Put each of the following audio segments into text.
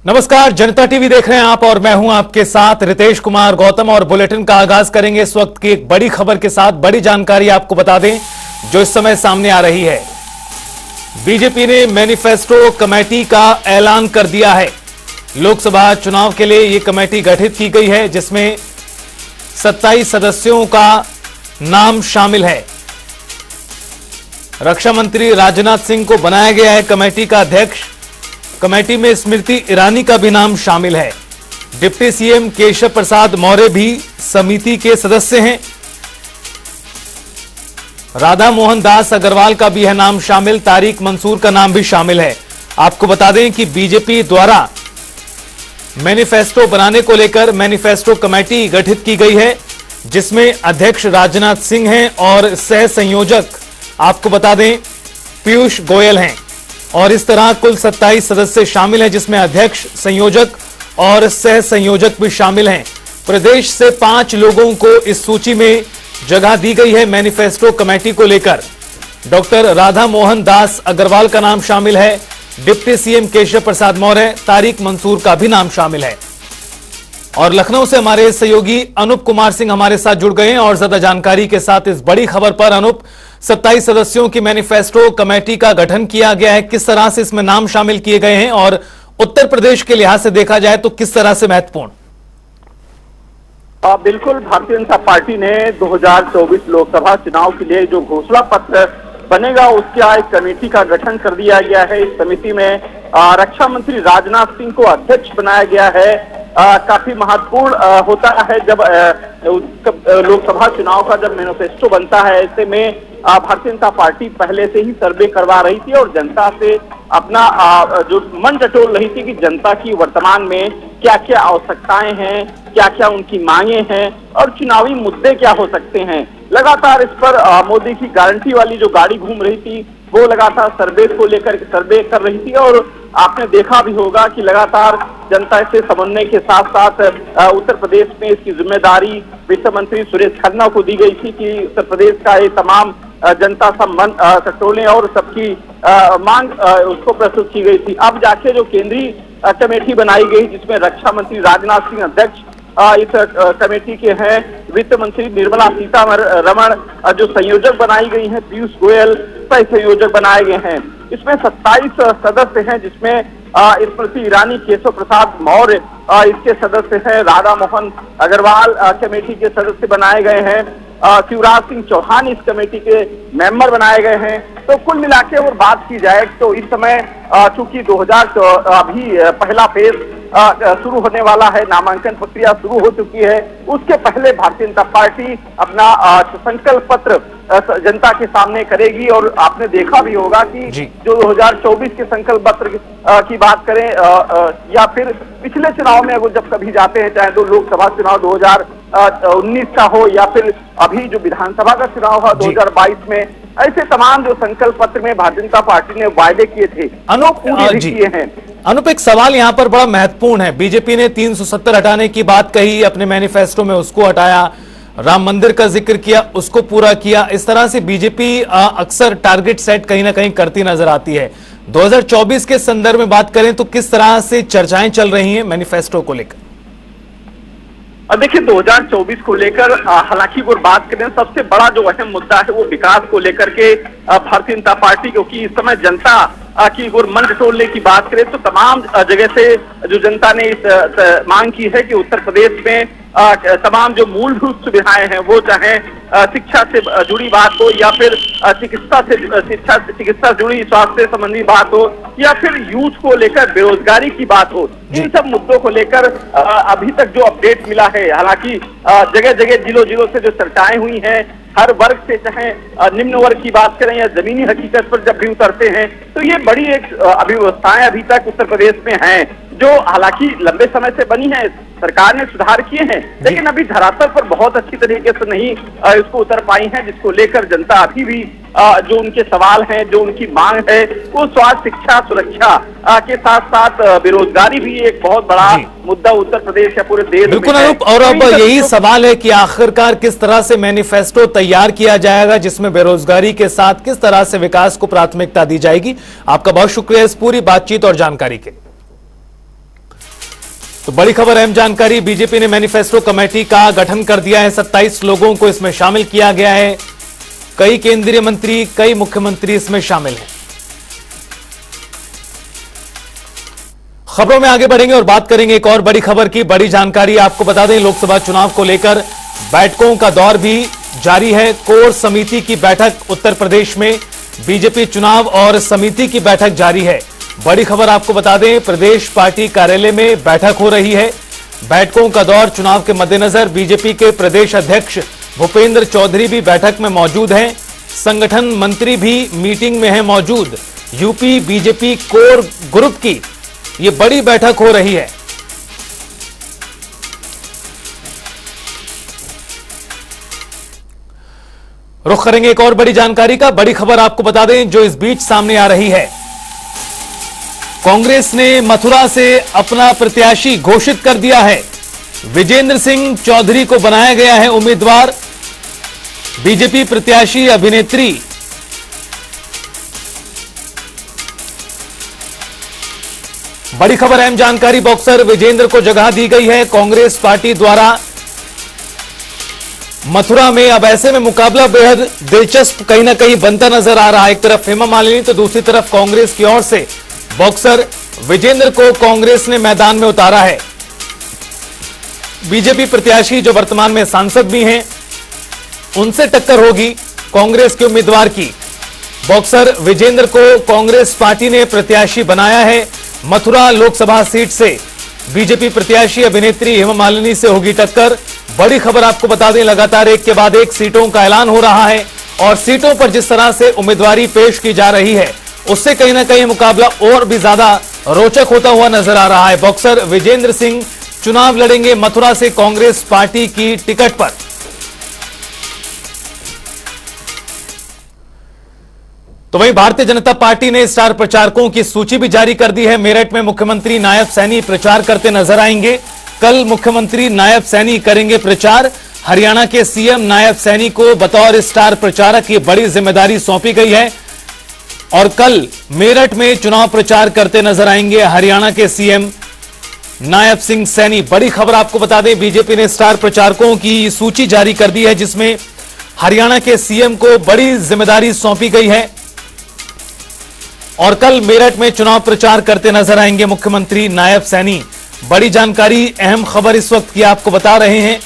नमस्कार, जनता टीवी देख रहे हैं आप और मैं हूं आपके साथ रितेश कुमार गौतम। और बुलेटिन का आगाज करेंगे इस वक्त की एक बड़ी खबर के साथ। बड़ी जानकारी आपको बता दें जो इस समय सामने आ रही है। बीजेपी ने मैनिफेस्टो कमेटी का ऐलान कर दिया है। लोकसभा चुनाव के लिए यह कमेटी गठित की गई है जिसमें 27 सदस्यों का नाम शामिल है। रक्षा मंत्री राजनाथ सिंह को बनाया गया है कमेटी का अध्यक्ष। कमेटी में स्मृति ईरानी का भी नाम शामिल है। डिप्टी सीएम केशव प्रसाद मौर्य भी समिति के सदस्य हैं। राधा मोहन दास अग्रवाल का भी है नाम शामिल। तारिक मंसूर का नाम भी शामिल है। आपको बता दें कि बीजेपी द्वारा मैनिफेस्टो बनाने को लेकर मैनिफेस्टो कमेटी गठित की गई है जिसमें अध्यक्ष राजनाथ सिंह हैं और सह संयोजक आपको बता दें पीयूष गोयल हैं। और इस तरह कुल 27 सदस्य शामिल हैं जिसमें अध्यक्ष, संयोजक और सह संयोजक भी शामिल हैं। प्रदेश से 5 लोगों को इस सूची में जगह दी गई है मैनिफेस्टो कमेटी को लेकर। डॉक्टर राधा मोहन दास अग्रवाल का नाम शामिल है। डिप्टी सीएम केशव प्रसाद मौर्य, तारिक मंसूर का भी नाम शामिल है। और लखनऊ से हमारे सहयोगी अनूप कुमार सिंह हमारे साथ जुड़ गए हैं और ज्यादा जानकारी के साथ इस बड़ी खबर पर। अनूप, 27 सदस्यों की मैनिफेस्टो कमेटी का गठन किया गया है, किस तरह से इसमें नाम शामिल किए गए हैं और उत्तर प्रदेश के लिहाज से देखा जाए तो किस तरह से महत्वपूर्ण? बिल्कुल, भारतीय जनता पार्टी ने 2024 लोकसभा चुनाव के लिए जो घोषणा पत्र बनेगा उसके एक कमेटी का गठन कर दिया गया है। इस समिति में रक्षा मंत्री राजनाथ सिंह को अध्यक्ष बनाया गया है। काफी महत्वपूर्ण होता है जब लोकसभा चुनाव का जब मैनिफेस्टो बनता है। ऐसे में भारतीय जनता पार्टी पहले से ही सर्वे करवा रही थी और जनता से अपना जो मन टटोल रही थी कि जनता की वर्तमान में क्या क्या आवश्यकताएं हैं, क्या क्या उनकी मांगे हैं और चुनावी मुद्दे क्या हो सकते हैं। लगातार इस पर मोदी की गारंटी वाली जो गाड़ी घूम रही थी वो लगातार सर्वे को लेकर सर्वे कर रही थी। और आपने देखा भी होगा कि लगातार जनता से समन्वय के साथ साथ उत्तर प्रदेश में इसकी जिम्मेदारी वित्त मंत्री सुरेश खन्ना को दी गई थी कि उत्तर प्रदेश का ये तमाम जनता सब मन टटोलें और सबकी मांग उसको प्रस्तुत की गई थी। अब जाके जो केंद्रीय कमेटी बनाई गई जिसमें रक्षा मंत्री राजनाथ सिंह अध्यक्ष इस कमेटी के हैं, वित्त मंत्री निर्मला सीतारमण जो संयोजक बनाई गई हैं, पीयूष गोयल सह संयोजक बनाए गए हैं। इसमें 27 सदस्य हैं जिसमें स्मृति ईरानी, केशव प्रसाद मौर्य इसके सदस्य हैं, राधा मोहन अग्रवाल कमेटी के सदस्य बनाए गए हैं, शिवराज सिंह चौहान इस कमेटी के मेंबर बनाए गए हैं। तो कुल मिलाकर अगर बात की जाए तो इस समय चूंकि 2000 अभी पहला फेज शुरू होने वाला है, नामांकन प्रक्रिया शुरू हो चुकी है। उसके पहले भारतीय जनता पार्टी अपना संकल्प पत्र जनता के सामने करेगी। और आपने देखा भी होगा कि जो 2024 के संकल्प पत्र की बात करें या फिर पिछले चुनाव में अगर जब कभी जाते हैं, चाहे तो लोकसभा चुनाव 2019 का हो या फिर अभी जो विधानसभा का चुनाव हुआ 2022 में, ऐसे तमाम जो संकल्प पत्र में भारतीय जनता पार्टी ने वायदे किए थे अनूप किए हैं। अनूप, एक सवाल यहां पर बड़ा महत्वपूर्ण है। बीजेपी ने 370 हटाने की बात कही अपने मैनिफेस्टो में, उसको हटाया। राम मंदिर का जिक्र किया, उसको पूरा किया। इस तरह से बीजेपी अक्सर टारगेट सेट कहीं ना कहीं करती नजर आती है। 2024 के संदर्भ में बात करें तो किस तरह से चर्चाएं चल रही हैं मैनिफेस्टो को लेकर? देखिए, 2024 को लेकर हालांकि वो बात करें सबसे बड़ा जो अहम मुद्दा है वो विकास को लेकर के भारतीय जनता पार्टी, क्योंकि इस समय जनता की अगर मन टटोलने की बात करें तो तमाम जगह से जो जनता ने इस मांग की है कि उत्तर प्रदेश में तमाम जो मूलभूत सुविधाएं हैं वो चाहे शिक्षा से जुड़ी बात हो या फिर चिकित्सा जुड़ी स्वास्थ्य संबंधी बात हो या फिर यूथ को लेकर बेरोजगारी की बात हो, इन सब मुद्दों को लेकर अभी तक जो अपडेट मिला है, हालांकि जगह जगह जिलों से जो चर्चाएं हुई हैं, हर वर्ग से चाहे निम्न वर्ग की बात करें या जमीनी हकीकत पर जब भी उतरते हैं तो ये बड़ी एक अव्यवस्थाएं अभी तक उत्तर प्रदेश में हैं जो हालांकि लंबे समय से बनी है। सरकार ने सुधार किए हैं लेकिन अभी धरातल पर बहुत अच्छी तरीके से नहीं इसको उतर पाई हैं, जिसको लेकर जनता अभी भी जो उनके सवाल हैं, जो उनकी मांग है वो स्वास्थ्य, शिक्षा, सुरक्षा के साथ साथ बेरोजगारी भी एक बहुत बड़ा मुद्दा उत्तर प्रदेश या पूरे देश बिल्कुल अनूप। और अब यही सवाल है कि आखिरकार किस तरह से मैनिफेस्टो तैयार किया जाएगा जिसमें बेरोजगारी के साथ किस तरह से विकास को प्राथमिकता दी जाएगी। आपका बहुत शुक्रिया इस पूरी बातचीत और जानकारी के लिए। तो बड़ी खबर, अहम जानकारी, बीजेपी ने मैनिफेस्टो कमेटी का गठन कर दिया है। 27 लोगों को इसमें शामिल किया गया है। कई केंद्रीय मंत्री, कई मुख्यमंत्री इसमें शामिल हैं। खबरों में आगे बढ़ेंगे और बात करेंगे एक और बड़ी खबर की। बड़ी जानकारी आपको बता दें, लोकसभा चुनाव को लेकर बैठकों का दौर भी जारी है। कोर समिति की बैठक उत्तर प्रदेश में, बीजेपी चुनाव और समिति की बैठक जारी है। बड़ी खबर आपको बता दें, प्रदेश पार्टी कार्यालय में बैठक हो रही है। बैठकों का दौर चुनाव के मद्देनजर बीजेपी के प्रदेश अध्यक्ष भूपेंद्र चौधरी भी बैठक में मौजूद हैं। संगठन मंत्री भी मीटिंग में हैं मौजूद। यूपी बीजेपी कोर ग्रुप की ये बड़ी बैठक हो रही है। रुख करेंगे एक और बड़ी जानकारी का। बड़ी खबर आपको बता दें जो इस बीच सामने आ रही है। कांग्रेस ने मथुरा से अपना प्रत्याशी घोषित कर दिया है। विजेंद्र सिंह चौधरी को बनाया गया है उम्मीदवार। बीजेपी प्रत्याशी अभिनेत्री बड़ी खबर, अहम जानकारी, बॉक्सर विजेंद्र को जगह दी गई है कांग्रेस पार्टी द्वारा। मथुरा में अब ऐसे में मुकाबला बेहद दिलचस्प कहीं ना कहीं बनता नजर आ रहा है। एक तरफ हेमा मालिनी तो दूसरी तरफ कांग्रेस की ओर से बॉक्सर विजेंद्र को कांग्रेस ने मैदान में उतारा है। बीजेपी प्रत्याशी जो वर्तमान में सांसद भी हैं, उनसे टक्कर होगी कांग्रेस के उम्मीदवार की। बॉक्सर विजेंद्र को कांग्रेस पार्टी ने प्रत्याशी बनाया है। मथुरा लोकसभा सीट से बीजेपी प्रत्याशी अभिनेत्री हेमा मालिनी से होगी टक्कर। बड़ी खबर आपको बता दें, लगातार एक के बाद एक सीटों का ऐलान हो रहा है और सीटों पर जिस तरह से उम्मीदवारी पेश की जा रही है उससे कहीं ना कहीं मुकाबला और भी ज्यादा रोचक होता हुआ नजर आ रहा है। बॉक्सर विजेंद्र सिंह चुनाव लड़ेंगे मथुरा से कांग्रेस पार्टी की टिकट पर। तो वहीं भारतीय जनता पार्टी ने स्टार प्रचारकों की सूची भी जारी कर दी है। मेरठ में मुख्यमंत्री नायब सैनी प्रचार करते नजर आएंगे। कल मुख्यमंत्री नायब सैनी करेंगे प्रचार। हरियाणा के सीएम नायब सैनी को बतौर स्टार प्रचारक ये बड़ी जिम्मेदारी सौंपी गई है और कल मेरठ में चुनाव प्रचार करते नजर आएंगे हरियाणा के सीएम नायब सिंह सैनी। बड़ी खबर आपको बता दें, बीजेपी ने स्टार प्रचारकों की सूची जारी कर दी है जिसमें हरियाणा के सीएम को बड़ी जिम्मेदारी सौंपी गई है और कल मेरठ में चुनाव प्रचार करते नजर आएंगे मुख्यमंत्री नायब सैनी। बड़ी जानकारी, अहम खबर इस वक्त की आपको बता रहे हैं।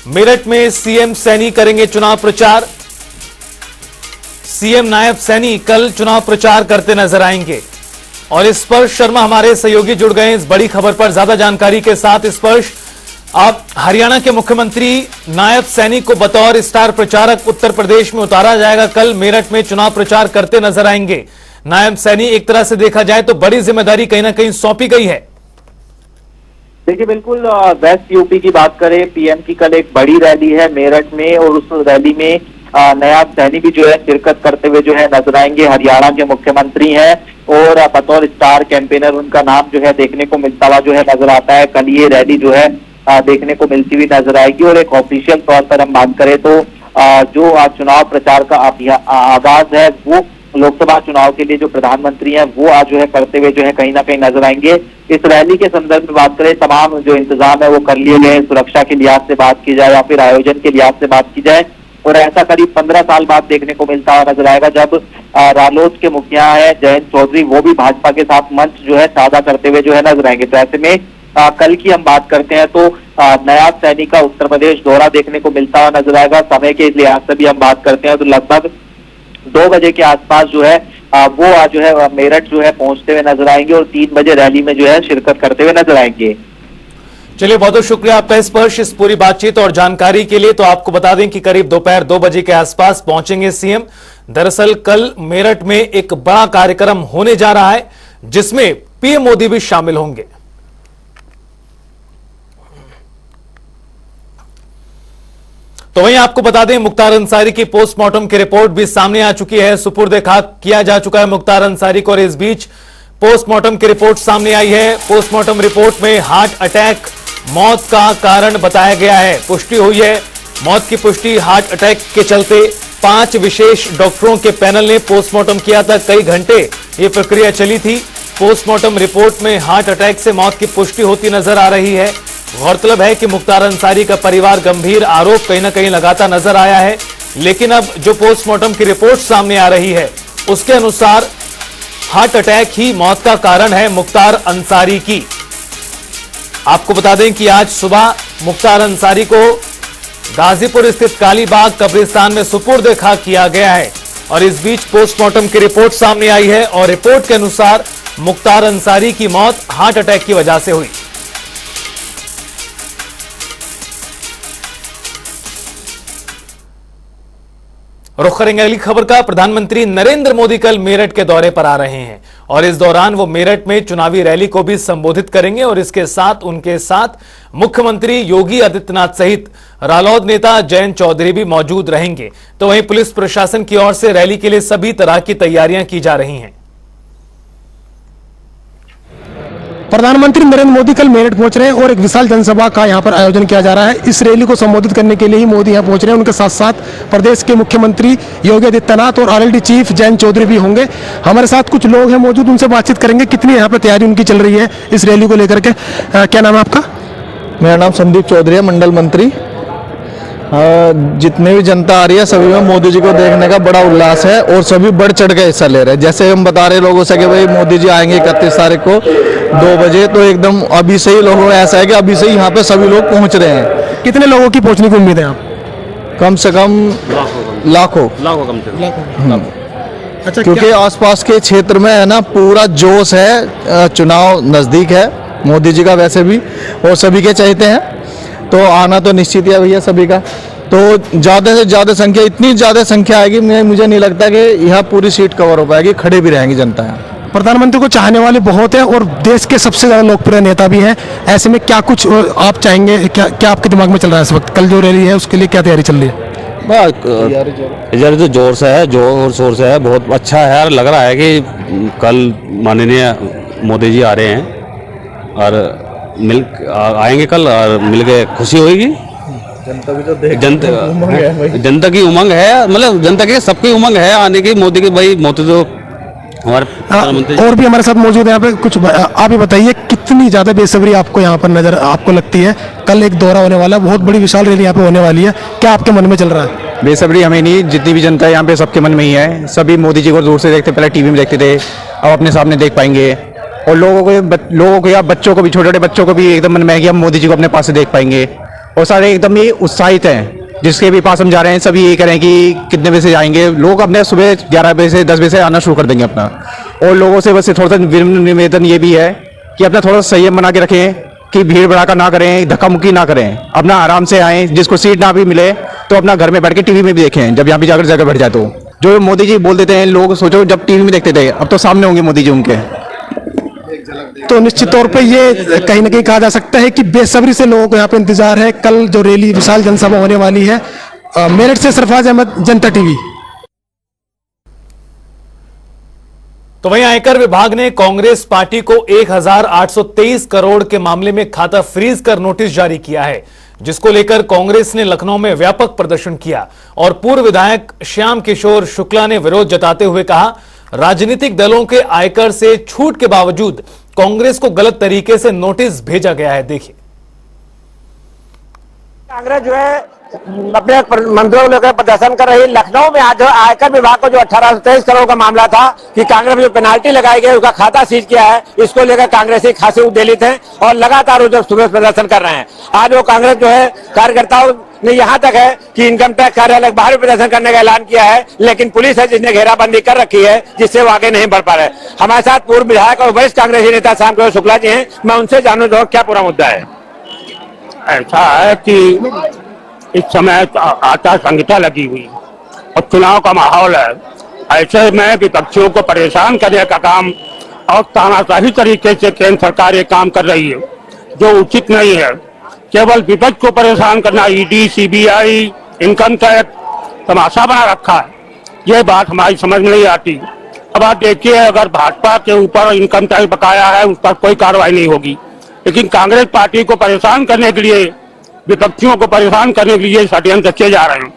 मेरठ में सीएम सैनी करेंगे चुनाव प्रचार। सीएम नायब सैनी कल चुनाव प्रचार करते नजर आएंगे और स्पर्श शर्मा हमारे सहयोगी जुड़ गए इस बड़ी खबर पर ज्यादा जानकारी के साथ। स्पर्श, अब हरियाणा के मुख्यमंत्री नायब सैनी को बतौर स्टार प्रचारक उत्तर प्रदेश में उतारा जाएगा। कल मेरठ में चुनाव प्रचार करते नजर आएंगे नायब सैनी। एक तरह से देखा जाए तो बड़ी जिम्मेदारी कहीं ना कहीं सौंपी गई है। देखिए, बिल्कुल वेस्ट यूपी की बात करें, पीएम की कल एक बड़ी रैली है मेरठ में और उस रैली में नायब सैनी भी जो है शिरकत करते हुए जो है नजर आएंगे। हरियाणा के मुख्यमंत्री हैं और बतौर स्टार कैंपेनर उनका नाम जो है देखने को मिलता हुआ जो है नजर आता है। कल ये रैली जो है देखने को मिलती हुई नजर आएगी और एक ऑफिशियल तौर पर हम बात करें तो जो आज चुनाव प्रचार का आगाज है वो लोकसभा चुनाव के लिए जो प्रधानमंत्री हैं वो आज जो है करते हुए जो है कहीं ना कहीं नजर आएंगे। इस रैली के संदर्भ में बात करें, तमाम जो इंतजाम है वो कर लिए गए। सुरक्षा के लिहाज से बात की जाए या फिर आयोजन के लिहाज से बात की जाए और ऐसा करीब 15 साल बाद देखने को मिलता हुआ नजर आएगा जब रालोद के मुखिया है जयंत चौधरी, वो भी भाजपा के साथ मंच जो है साझा करते हुए जो है नजर आएंगे। तो ऐसे में कल की हम बात करते हैं तो नायब सैनी का उत्तर प्रदेश दौरा देखने को मिलता हुआ नजर आएगा। समय के लिहाज से भी हम बात करते हैं तो लगभग 2 बजे के आसपास जो है वो आज जो है मेरठ जो है पहुंचते हुए नजर आएंगे और 3 बजे रैली में जो है शिरकत करते हुए नजर आएंगे। चलिए, बहुत बहुत शुक्रिया आपका स्पर्श इस पूरी बातचीत और जानकारी के लिए। तो आपको बता दें कि करीब दोपहर 2 बजे के आसपास पहुंचेंगे सीएम। दरअसल कल मेरठ में एक बड़ा कार्यक्रम होने जा रहा है जिसमें पीएम मोदी भी शामिल होंगे। तो वहीं आपको बता दें, मुख्तार अंसारी की पोस्टमार्टम की रिपोर्ट भी सामने आ चुकी है। सुपुर्द खाक किया जा चुका है मुख्तार अंसारी को और इस बीच पोस्टमार्टम की रिपोर्ट सामने आई है। पोस्टमार्टम रिपोर्ट में हार्ट अटैक मौत का कारण बताया गया है। पुष्टि हुई है, मौत की पुष्टि हार्ट अटैक के चलते 5 विशेष डॉक्टरों के पैनल ने पोस्टमार्टम किया था। कई घंटे ये प्रक्रिया चली थी। पोस्टमार्टम रिपोर्ट में हार्ट अटैक से मौत की पुष्टि होती नजर आ रही है। गौरतलब है कि मुख्तार अंसारी का परिवार गंभीर आरोप कहीं न कहीं लगाता नजर आया है, लेकिन अब जो पोस्टमार्टम की रिपोर्ट सामने आ रही है उसके अनुसार हार्ट अटैक ही मौत का कारण है मुख्तार अंसारी की। आपको बता दें कि आज सुबह मुख्तार अंसारी को गाजीपुर स्थित कालीबाग कब्रिस्तान में सुपुर्द खाक किया गया है और इस बीच पोस्टमार्टम की रिपोर्ट सामने आई है और रिपोर्ट के अनुसार मुख्तार अंसारी की मौत हार्ट अटैक की वजह से हुई। रुख करेंगे अगली खबर का। प्रधानमंत्री नरेंद्र मोदी कल मेरठ के दौरे पर आ रहे हैं और इस दौरान वो मेरठ में चुनावी रैली को भी संबोधित करेंगे और इसके साथ उनके साथ मुख्यमंत्री योगी आदित्यनाथ सहित रालोद नेता जयंत चौधरी भी मौजूद रहेंगे। तो वहीं पुलिस प्रशासन की ओर से रैली के लिए सभी तरह की तैयारियां की जा रही हैं। प्रधानमंत्री नरेंद्र मोदी कल मेरठ पहुंच रहे हैं और एक विशाल जनसभा का यहां पर आयोजन किया जा रहा है। इस रैली को संबोधित करने के लिए ही मोदी यहां पहुंच रहे हैं। उनके साथ साथ प्रदेश के मुख्यमंत्री योगी आदित्यनाथ और आरएलडी चीफ जयंत चौधरी भी होंगे। हमारे साथ कुछ लोग हैं मौजूद, उनसे बातचीत करेंगे कितनी यहाँ पर तैयारी उनकी चल रही है इस रैली को लेकर के। क्या नाम है आपका? मेरा नाम संदीप चौधरी है, मंडल मंत्री। जितने भी जनता आ रही है सभी में मोदी जी को देखने का बड़ा उल्लास है और सभी बढ़ चढ़ के हिस्सा ले रहे हैं। जैसे हम बता रहे लोगों से कि भाई मोदी जी आएंगे 31 तारीख को 2 बजे, तो एकदम अभी से ही लोगों में ऐसा है कि अभी से ही यहाँ पे सभी लोग पहुँच रहे हैं। कितने लोगों की पहुंचने की उम्मीद है आप? कम से कम लाखों कम से अच्छा, क्योंकि आसपास के क्षेत्र में है ना पूरा जोश है। चुनाव नजदीक है मोदी जी का वैसे भी और सभी के चाहते हैं, तो आना तो निश्चित है भैया सभी का। तो ज़्यादा से ज़्यादा संख्या, इतनी ज़्यादा संख्या आएगी मुझे नहीं लगता कि यहाँ पूरी सीट कवर हो पाएगी, खड़े भी रहेंगी जनता यहाँ। प्रधानमंत्री को चाहने वाले बहुत हैं और देश के सबसे ज्यादा लोकप्रिय नेता भी हैं। ऐसे में क्या कुछ आप चाहेंगे, क्या आपके दिमाग में चल रहा है इस वक्त? कल जो रैली है उसके लिए क्या तैयारी चल रही है? इधर तो जोर से है, जोर शोर से है, बहुत अच्छा है। लग रहा है कि कल माननीय मोदी जी आ रहे हैं और आएंगे कल और मिल के खुशी होगी। जनता की उमंग है, मतलब जनता की सबकी उमंग है आने की। मोदी की भाई मोदी तो हमारे प्रधानमंत्री। और भी हमारे साथ मौजूद है यहाँ पे कुछ। आप ही बताइए कितनी ज्यादा बेसब्री आपको यहाँ पर नजर आपको लगती है? कल एक दौरा होने वाला है, बहुत बड़ी विशाल रैली यहाँ पे होने वाली है, क्या आपके मन में चल रहा है? बेसब्री हमें नहीं, जितनी भी जनता है यहाँ पे सबके मन में ही है। सभी मोदी जी को दूर से देखते, पहले टीवी में देखते थे, अब अपने सामने देख पाएंगे। और लोगों को या बच्चों को भी, छोटे छोटे बच्चों को भी एकदम मन में है कि हम मोदी जी को अपने पास से देख पाएंगे। और सारे एकदम ही उत्साहित हैं। जिसके भी पास हम जा रहे हैं सभी यही करें कि कितने बजे से जाएंगे। लोग अपने सुबह 11 बजे से 10 बजे से आना शुरू कर देंगे अपना। और लोगों से बस थोड़ा सा निवेदन ये भी है कि अपना थोड़ा सा संयम बना के रखें कि भीड़ भड़ाका ना करें, धक्का मुक्की ना करें, अपना आराम से आएँ। जिसको सीट ना भी मिले तो अपना घर में बैठ के टीवी में भी देखें, जब यहाँ भी जाकर जगह बैठ जाए। तो जो मोदी जी बोल देते हैं, लोग सोचो जब टीवी में देखते थे, अब तो सामने होंगे मोदी जी उनके। तो निश्चित तौर पे ये कहीं ना कहीं कहा जा सकता है कि बेसब्री से लोगों को यहाँ पे इंतजार है। कल जो रैली विशाल जनसभा होने वाली है। मेरठ से सरफराज अहमद, जनता टीवी। तो वहीं आयकर विभाग ने कांग्रेस पार्टी को 1823 करोड़ के मामले में खाता फ्रीज कर नोटिस जारी किया है, जिसको लेकर कांग्रेस ने लखनऊ में व्यापक प्रदर्शन किया और पूर्व विधायक श्याम किशोर शुक्ला ने विरोध जताते हुए कहा, राजनीतिक दलों के आयकर से छूट के बावजूद कांग्रेस को गलत तरीके से नोटिस भेजा गया है। देखिए, कांग्रेस जो है अपने मंत्रियों को लेकर प्रदर्शन कर रही। लखनऊ में आज आयकर विभाग को जो 1823 करोड़ का मामला था कि कांग्रेस में जो पेनाल्टी लगाई गई उसका खाता सीज किया है, इसको लेकर कांग्रेसी खासे उद्वेलित हैं और लगातार वो जो सुबह प्रदर्शन कर रहे हैं। आज वो कांग्रेस जो है कार्यकर्ताओं ने यहाँ तक है कि इनकम टैक्स कार्यालय बाहर प्रदर्शन करने का ऐलान किया है, लेकिन पुलिस है जिसने घेराबंदी कर रखी है, जिससे वो आगे नहीं बढ़ पा रहे। हमारे साथ पूर्व विधायक और वरिष्ठ कांग्रेसी नेता श्याम किशोर शुक्ला जी हैं, मैं उनसे जानूं तो क्या पूरा मुद्दा है। ऐसा है कि इस समय आचार संहिता लगी हुई और चुनाव का माहौल है। ऐसे में विपक्षियों को परेशान करने का काम और तानाशाही तरीके से केंद्र सरकार ये काम कर रही है, जो उचित नहीं है। केवल विपक्ष को परेशान करना, ईडी, सीबीआई, इनकम टैक्स तमाशा बना रखा है, ये बात हमारी समझ में नहीं आती। अब आप देखिए, अगर भाजपा के ऊपर इनकम टैक्स बकाया है उस पर कोई कार्रवाई नहीं होगी, लेकिन कांग्रेस पार्टी को परेशान करने के लिए, विपक्षियों को परेशान करने के लिए षड्यंत्र रचे जा रहे हैं।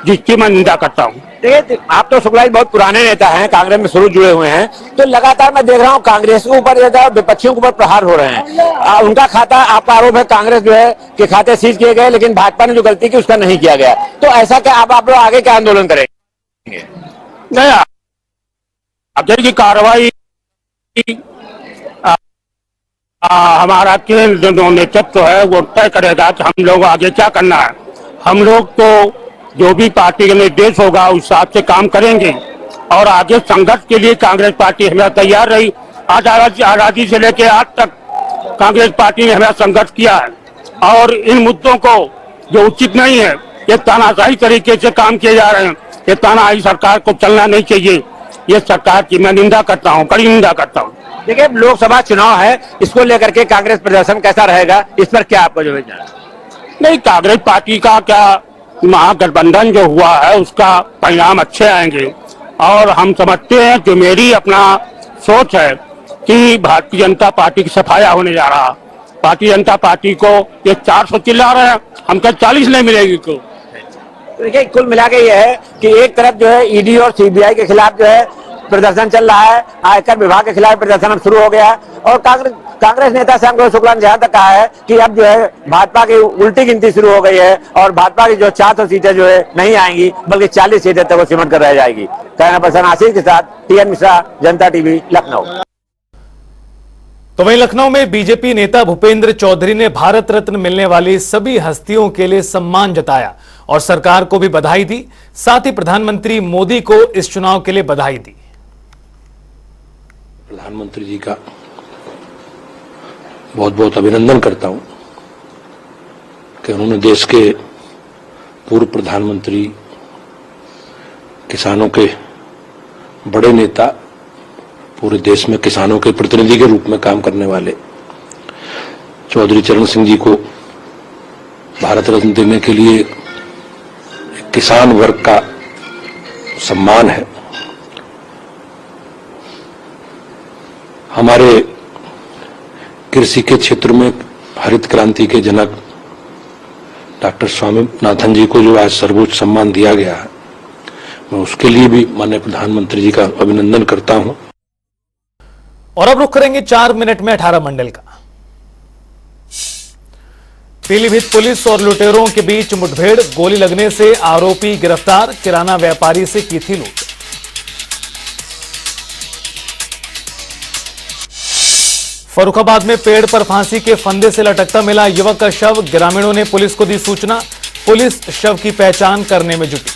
जिसकी मैं निंदा करता हूँ। देखिए, आप तो शुक्ला जी बहुत पुराने नेता हैं, कांग्रेस में शुरू जुड़े हुए हैं, तो लगातार मैं देख रहा हूँ कांग्रेस के ऊपर विपक्षियों के ऊपर प्रहार हो रहे हैं। उनका खाता, आपका आरोप है कांग्रेस जो है कि खाते सीज किए गए, लेकिन भाजपा ने जो गलती की उसका नहीं किया गया। तो ऐसा क्या आप लोग आगे क्या आंदोलन करेंगे? नहीं, आगे की कार्रवाई हमारा केंद्र जो नेतृत्व है वो तय करेगा कि हम लोग आगे क्या करना है। हम लोग तो जो भी पार्टी का निर्देश होगा उस हिसाब से काम करेंगे और आगे संघर्ष के लिए कांग्रेस पार्टी हमेशा तैयार रही। आजादी से लेकर आज तक कांग्रेस पार्टी ने हमेशा संघर्ष किया है और इन मुद्दों को जो उचित नहीं है, ये तानाशाही तरीके से काम किए जा रहे हैं, ये तानाशाही सरकार को चलना नहीं चाहिए। ये सरकार की मैं निंदा करता हूँ, कड़ी निंदा करता हूँ। देखिए, लोकसभा चुनाव है, इसको लेकर के कांग्रेस प्रदर्शन कैसा रहेगा, इस पर क्या आपका जो विचार है? नहीं, कांग्रेस पार्टी का क्या महागठबंधन जो हुआ है उसका परिणाम अच्छे आएंगे और हम समझते हैं कि मेरी अपना सोच है कि भारतीय जनता पार्टी की सफाया होने जा रहा। भारतीय जनता पार्टी को ये 400 चिल्ला रहे हैं, हमको 40 नहीं मिलेगी को। देखिए, कुल मिला के ये है कि एक तरफ जो है ईडी और सीबीआई के खिलाफ जो है प्रदर्शन चल रहा है, आयकर विभाग के खिलाफ प्रदर्शन अब शुरू हो गया और कांग्रेस नेता श्याम शुक्ला ने जहां तक कहा है कि अब जो है भाजपा की उल्टी गिनती शुरू हो गई है और भाजपा की जो 400 सीटें जो है नहीं आएंगी, बल्कि 40 सीटें तक वो सिमट कर रह जाएगी। कैमरा पर्सन आशीष के साथ टीएन मिश्रा, जनता टीवी, लखनऊ। तो वहीं लखनऊ में बीजेपी नेता भूपेंद्र चौधरी ने भारत रत्न मिलने वाली सभी हस्तियों के लिए सम्मान जताया और सरकार को भी बधाई दी। साथ ही प्रधानमंत्री मोदी को इस चुनाव के लिए बधाई दी। प्रधानमंत्री जी का बहुत बहुत अभिनंदन करता हूं कि उन्होंने देश के पूर्व प्रधानमंत्री, किसानों के बड़े नेता, पूरे देश में किसानों के प्रतिनिधि के रूप में काम करने वाले चौधरी चरण सिंह जी को भारत रत्न देने के लिए किसान वर्ग का सम्मान है। हमारे कृषि के क्षेत्र में हरित क्रांति के जनक डॉक्टर स्वामीनाथन जी को जो आज सर्वोच्च सम्मान दिया गया है, मैं उसके लिए भी माननीय प्रधानमंत्री जी का अभिनंदन करता हूं। और अब रुख करेंगे 4 मिनट में 18 मंडल का। पीलीभीत पुलिस और लुटेरों के बीच मुठभेड़, गोली लगने से आरोपी गिरफ्तार, किराना व्यापारी से की थी लूट। फर्रुखाबाद में पेड़ पर फांसी के फंदे से लटकता मिला युवक का शव, ग्रामीणों ने पुलिस को दी सूचना, पुलिस शव की पहचान करने में जुटी।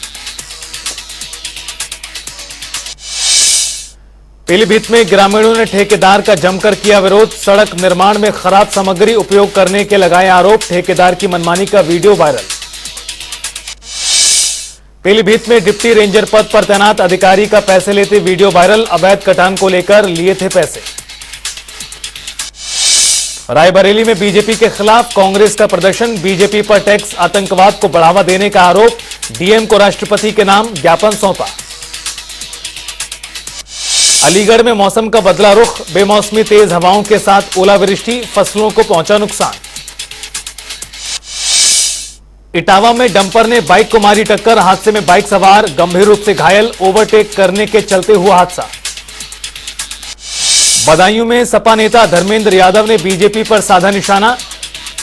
पीलीभीत में ग्रामीणों ने ठेकेदार का जमकर किया विरोध, सड़क निर्माण में खराब सामग्री उपयोग करने के लगाए आरोप, ठेकेदार की मनमानी का वीडियो वायरल। पीलीभीत में डिप्टी रेंजर पद पर तैनात अधिकारी का पैसे लेते वीडियो वायरल, अवैध कटान को लेकर लिए थे पैसे। रायबरेली में बीजेपी के खिलाफ कांग्रेस का प्रदर्शन, बीजेपी पर टैक्स आतंकवाद को बढ़ावा देने का आरोप, डीएम को राष्ट्रपति के नाम ज्ञापन सौंपा। अलीगढ़ में मौसम का बदला रुख, बेमौसमी तेज हवाओं के साथ ओलावृष्टि, फसलों को पहुंचा नुकसान। इटावा में डंपर ने बाइक को मारी टक्कर, हादसे में बाइक सवार गंभीर रूप से घायल, ओवरटेक करने के चलते हुआ हादसा। बदायूं में सपा नेता धर्मेंद्र यादव ने बीजेपी पर साधा निशाना,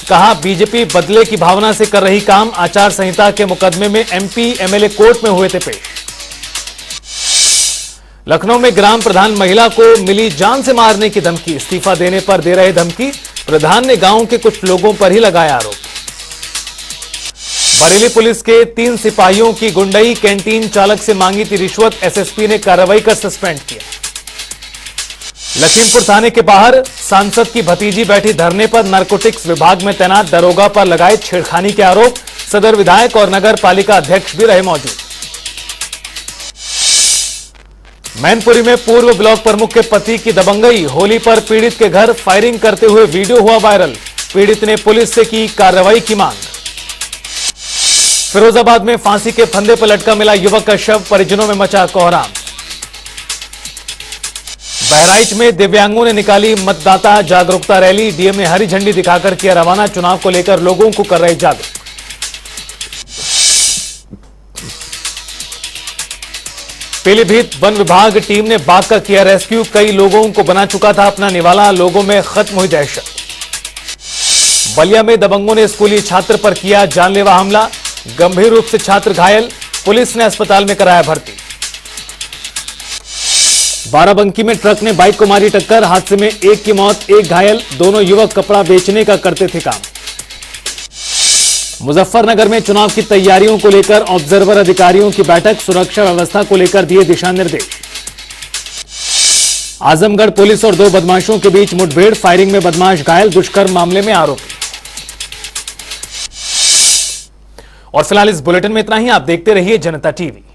कहा बीजेपी बदले की भावना से कर रही काम, आचार संहिता के मुकदमे में एमपी एमएलए कोर्ट में हुए थे पेश। लखनऊ में ग्राम प्रधान महिला को मिली जान से मारने की धमकी, इस्तीफा देने पर दे रहे धमकी, प्रधान ने गांव के कुछ लोगों पर ही लगाया आरोप। बरेली पुलिस के 3 सिपाहियों की गुंडई, कैंटीन चालक से मांगी थी रिश्वत, एसएसपी ने कार्रवाई कर सस्पेंड किया। लखीमपुर थाने के बाहर सांसद की भतीजी बैठी धरने पर, नारकोटिक्स विभाग में तैनात दरोगा पर लगाए छेड़खानी के आरोप, सदर विधायक और नगर पालिका अध्यक्ष भी रहे मौजूद। मैनपुरी में पूर्व ब्लॉक प्रमुख के पति की दबंगई, होली पर पीड़ित के घर फायरिंग करते हुए वीडियो हुआ वायरल, पीड़ित ने पुलिस से की कार्रवाई की मांग। फिरोजाबाद में फांसी के फंदे पर लटका मिला युवक का शव, परिजनों में मचा कोहराम। बहराइच में दिव्यांगों ने निकाली मतदाता जागरूकता रैली, डीएम ने हरी झंडी दिखाकर किया रवाना, चुनाव को लेकर लोगों को कर रहे जागरूक। पीलीभीत वन विभाग टीम ने बाघ का किया रेस्क्यू। कई लोगों को बना चुका था अपना निवाला, लोगों में खत्म हुई दहशत। बलिया में दबंगों ने स्कूली छात्र पर किया जानलेवा हमला, गंभीर रूप से छात्र घायल, पुलिस ने अस्पताल में कराया भर्ती। बाराबंकी में ट्रक ने बाइक को मारी टक्कर, हादसे में एक की मौत, एक घायल, दोनों युवक कपड़ा बेचने का करते थे काम। मुजफ्फरनगर में चुनाव की तैयारियों को लेकर ऑब्जर्वर अधिकारियों की बैठक, सुरक्षा व्यवस्था को लेकर दिए दिशा निर्देश। आजमगढ़ पुलिस और 2 बदमाशों के बीच मुठभेड़, फायरिंग में बदमाश घायल, दुष्कर्म मामले में आरोपी। और फिलहाल इस बुलेटिन में इतना ही। आप देखते रहिए जनता टीवी।